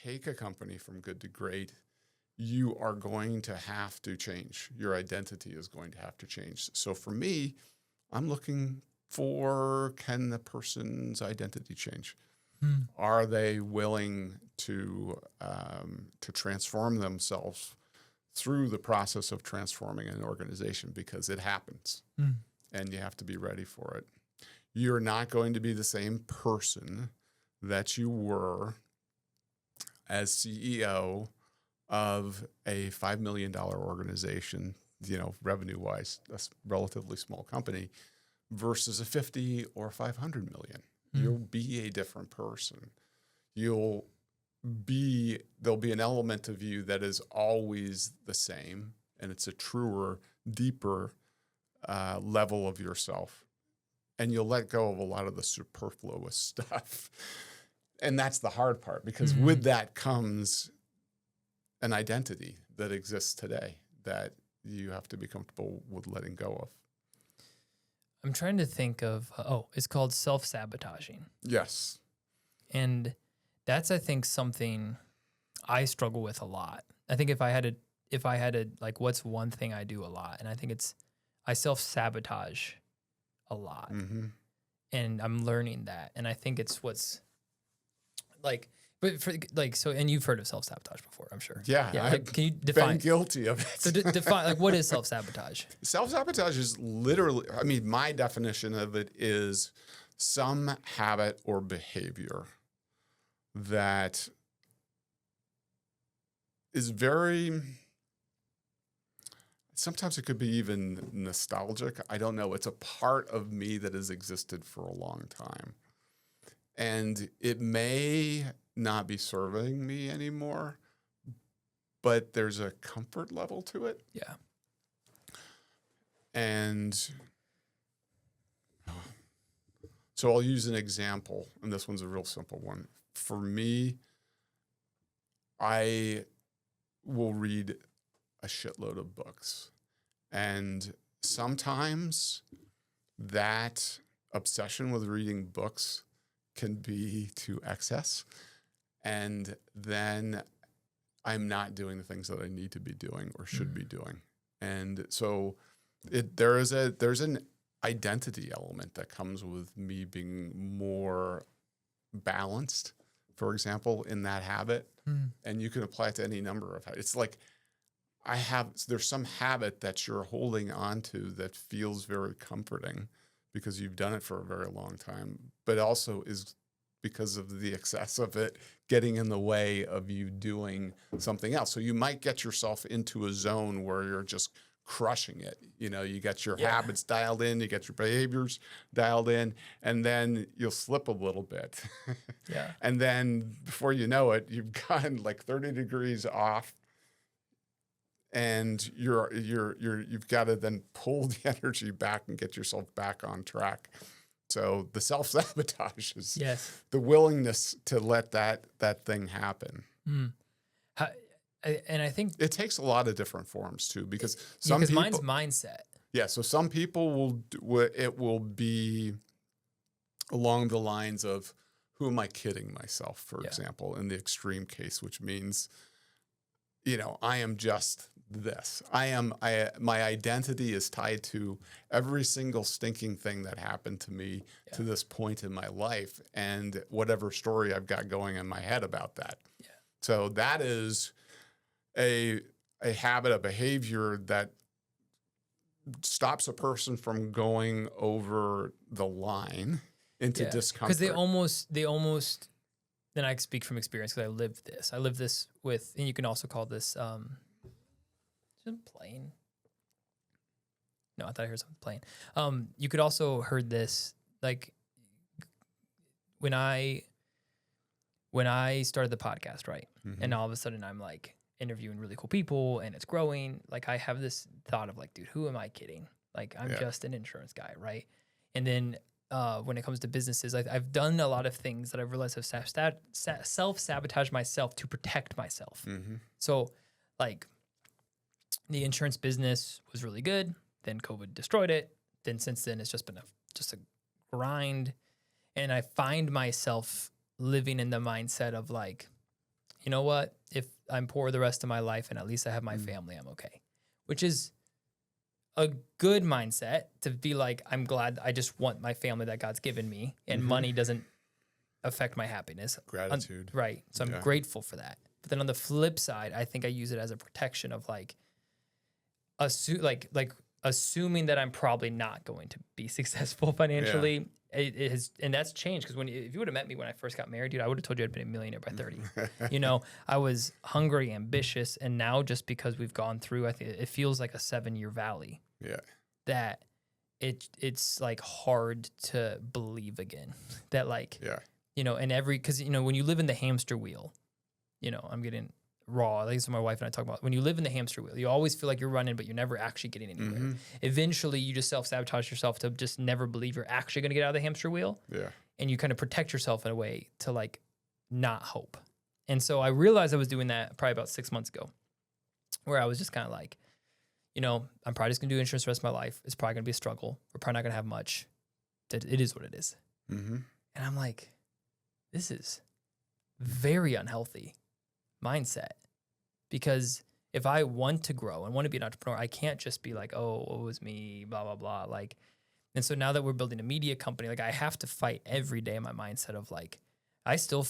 take a company from good to great, you are going to have to change. Your identity is going to have to change. So for me, I'm looking for, can the person's identity change? Are they willing to transform themselves through the process of transforming an organization? Because it happens, and you have to be ready for it. You're not going to be the same person that you were as CEO of a $5 million organization, revenue-wise, that's a relatively small company, versus a 50 or 500 million. You'll be a different person. There'll be an element of you that is always the same, and it's a truer, deeper level of yourself. And you'll let go of a lot of the superfluous stuff. And that's the hard part, because with that comes an identity that exists today that you have to be comfortable with letting go of. I'm trying to think of, it's called self-sabotaging. Yes. And that's, I think, something I struggle with a lot. I think if I had to, like, what's one thing I do a lot? And I think I self-sabotage a lot. And I'm learning that. And I think it's what's like, but for like, so, and you've heard of self-sabotage before, I'm sure. Yeah. Like, can you define? Been guilty of it. So define, like, what is self-sabotage? Self-sabotage is literally, my definition of it is some habit or behavior that is very, sometimes it could be even nostalgic. I don't know. It's a part of me that has existed for a long time. And it may not be serving me anymore, but there's a comfort level to it. Yeah. And so I'll use an example, and this one's a real simple one. For me, I will read a shitload of books. And sometimes that obsession with reading books can be to excess. And then I'm not doing the things that I need to be doing or should be doing. And so there's an identity element that comes with me being more balanced, for example, in that habit. And you can apply it to any number of habits. It's like there's some habit that you're holding on to that feels very comforting because you've done it for a very long time, but also is because of the excess of it getting in the way of you doing something else. So you might get yourself into a zone where you're just crushing it. You got your habits dialed in, you get your behaviors dialed in, and then you'll slip a little bit. Yeah. And then before you know it, you've gone like 30 degrees off, and you've got to then pull the energy back and get yourself back on track. So the self-sabotage is the willingness to let that thing happen. And I think it takes a lot of different forms too, because mine's mindset. Yeah. So some people it will be along the lines of, who am I kidding myself, for example, in the extreme case, which means, I am just this. My identity is tied to every single stinking thing that happened to me to this point in my life, and whatever story I've got going in my head about that. Yeah. So that is a habit, a behavior that stops a person from going over the line into discomfort. Because they almost, then I speak from experience because I lived this with, and you can also call this, plane. No, I thought I heard something playing. You could also heard this, like, when I started the podcast, right? And all of a sudden I'm like interviewing really cool people and it's growing. Like, I have this thought of like, dude, who am I kidding? Like, I'm just an insurance guy, right? And then when it comes to businesses, I've done a lot of things that I've realized I've self-sabotaged myself to protect myself. So, like, the insurance business was really good. Then COVID destroyed it. Then since then, it's just been a grind. And I find myself living in the mindset of like, you know what? If I'm poor the rest of my life and at least I have my family, I'm okay. Which is a good mindset to be like, I'm glad I just want my family that God's given me, and money doesn't affect my happiness. Gratitude. Right. So I'm grateful for that. But then on the flip side, I think I use it as a protection of like, assuming that I'm probably not going to be successful financially. It has, and that's changed because if you would have met me when I first got married, dude, I would have told you I'd been a millionaire by 30. You know, I was hungry, ambitious, and now just because we've gone through, I think it feels like a 7-year valley. Yeah. That it's like hard to believe again that like, you know, and because, you know, when you live in the hamster wheel, you know, I'm getting raw. Like this is what my wife and I talk about. When you live in the hamster wheel, you always feel like you're running, but you're never actually getting anywhere. Eventually, you just self-sabotage yourself to just never believe you're actually going to get out of the hamster wheel. Yeah. And you kind of protect yourself in a way to like not hope. And so I realized I was doing that probably about 6 months ago, where I was just kind of like, you know, I'm probably just going to do insurance the rest of my life. It's probably going to be a struggle. We're probably not going to have much. It is what it is. And I'm like, this is very unhealthy mindset, because if I want to grow and want to be an entrepreneur, I can't just be like, oh, it was me, blah, blah, blah. Like, and so now that we're building a media company, like I have to fight every day in my mindset of like, I still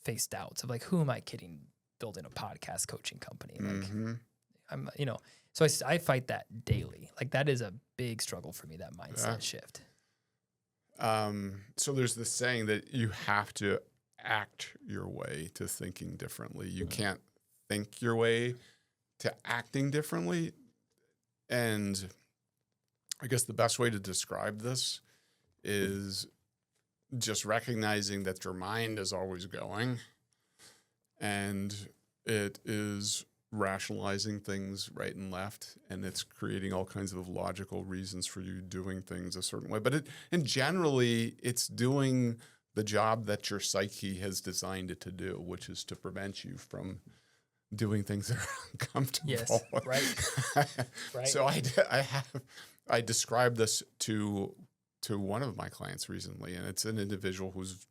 face doubts of like, who am I kidding building a podcast coaching company? Like I'm, you know, so I fight that daily. Like that is a big struggle for me, that mindset shift. So there's this saying that you have to act your way to thinking differently. You can't think your way to acting differently. And I guess the best way to describe this is just recognizing that your mind is always going, and it is rationalizing things right and left, and it's creating all kinds of logical reasons for you doing things a certain way. But generally, it's doing the job that your psyche has designed it to do, which is to prevent you from doing things that are uncomfortable. Yes, right. Right. So I described this to one of my clients recently, and it's an individual who's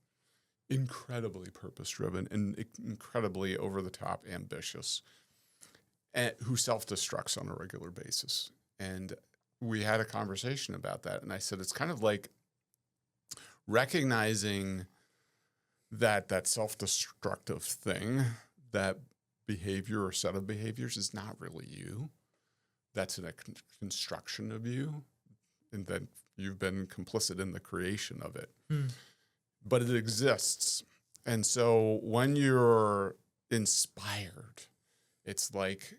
incredibly purpose-driven and incredibly over-the-top ambitious, and who self-destructs on a regular basis. And we had a conversation about that, and I said, it's kind of like recognizing that self-destructive thing, that behavior or set of behaviors is not really you. That's a construction of you, and that you've been complicit in the creation of it. But it exists. And so when you're inspired, it's like,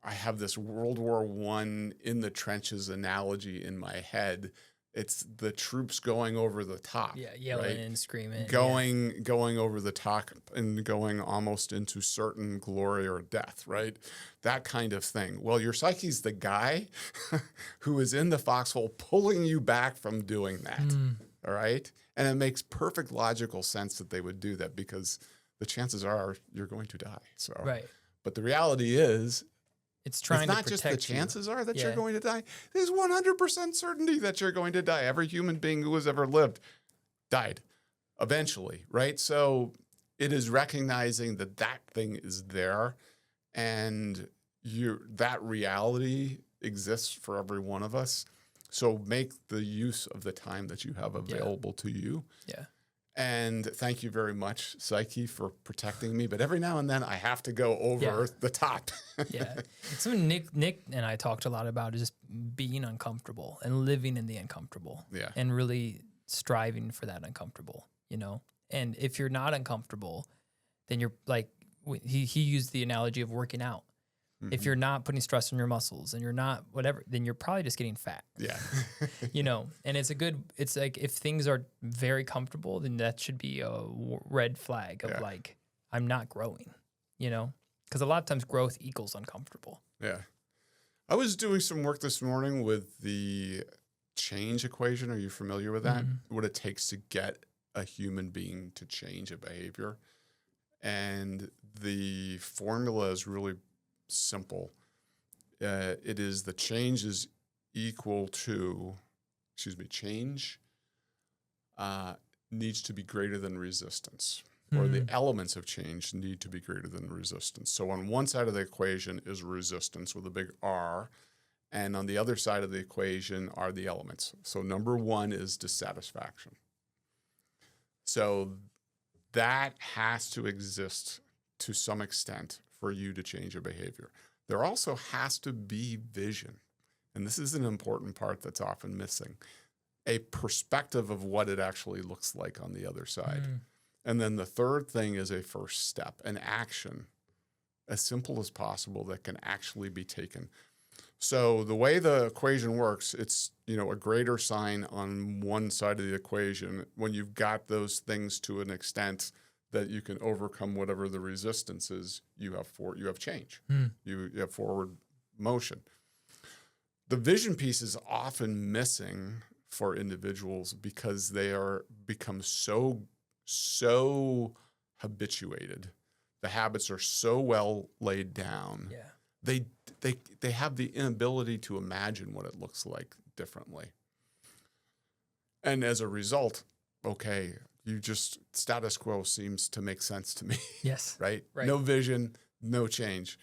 I have this World War I in the trenches analogy in my head. It's the troops going over the top. Yeah, yelling and screaming. Going over the top and going almost into certain glory or death, right? That kind of thing. Well, your psyche's the guy who is in the foxhole pulling you back from doing that, all right? And it makes perfect logical sense that they would do that, because the chances are you're going to die. So, but the reality is, it's not just the chances are that you're going to die. There's 100% certainty that you're going to die. Every human being who has ever lived died eventually, right? So it is recognizing that thing is there, and that reality exists for every one of us. So make the use of the time that you have available to you. Yeah. And thank you very much, Psyche, for protecting me. But every now and then I have to go over the top. It's something Nick and I talked a lot about, is just being uncomfortable and living in the uncomfortable. Yeah. And really striving for that uncomfortable, you know? And if you're not uncomfortable, then you're like, he used the analogy of working out. If you're not putting stress on your muscles and you're not whatever, then you're probably just getting fat. Yeah. You know, and it's like, if things are very comfortable, then that should be a red flag of like, I'm not growing, you know, because a lot of times growth equals uncomfortable. Yeah. I was doing some work this morning with the change equation. Are you familiar with that? What it takes to get a human being to change a behavior. And the formula is really simple. It is the change is equal to, change needs to be greater than resistance. or the elements of change need to be greater than the resistance. So on one side of the equation is resistance with a big R, and on the other side of the equation are the elements. So number one is dissatisfaction. So that has to exist to some extent for you to change a behavior. There also has to be vision. And this is an important part that's often missing. A perspective of what it actually looks like on the other side. And then the third thing is a first step, an action, as simple as possible that can actually be taken. So the way the equation works, it's, a greater sign on one side of the equation. When you've got those things to an extent that you can overcome whatever the resistance is, you have change. You have forward motion. The vision piece is often missing for individuals because they become so habituated. The habits are so well laid down. Yeah. They have the inability to imagine what it looks like differently. And as a result, okay, status quo seems to make sense to me. Yes. Right? Right. No vision, no change.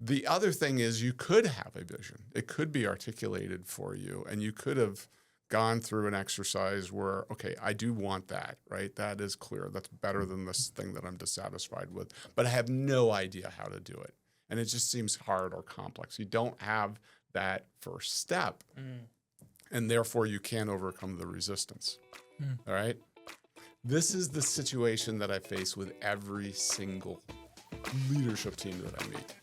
The other thing is you could have a vision. It could be articulated for you, and you could have gone through an exercise where, okay, I do want that, right? That is clear. That's better than this thing that I'm dissatisfied with, but I have no idea how to do it. And it just seems hard or complex. You don't have that first step, and therefore you can't overcome the resistance. All right? This is the situation that I face with every single leadership team that I meet.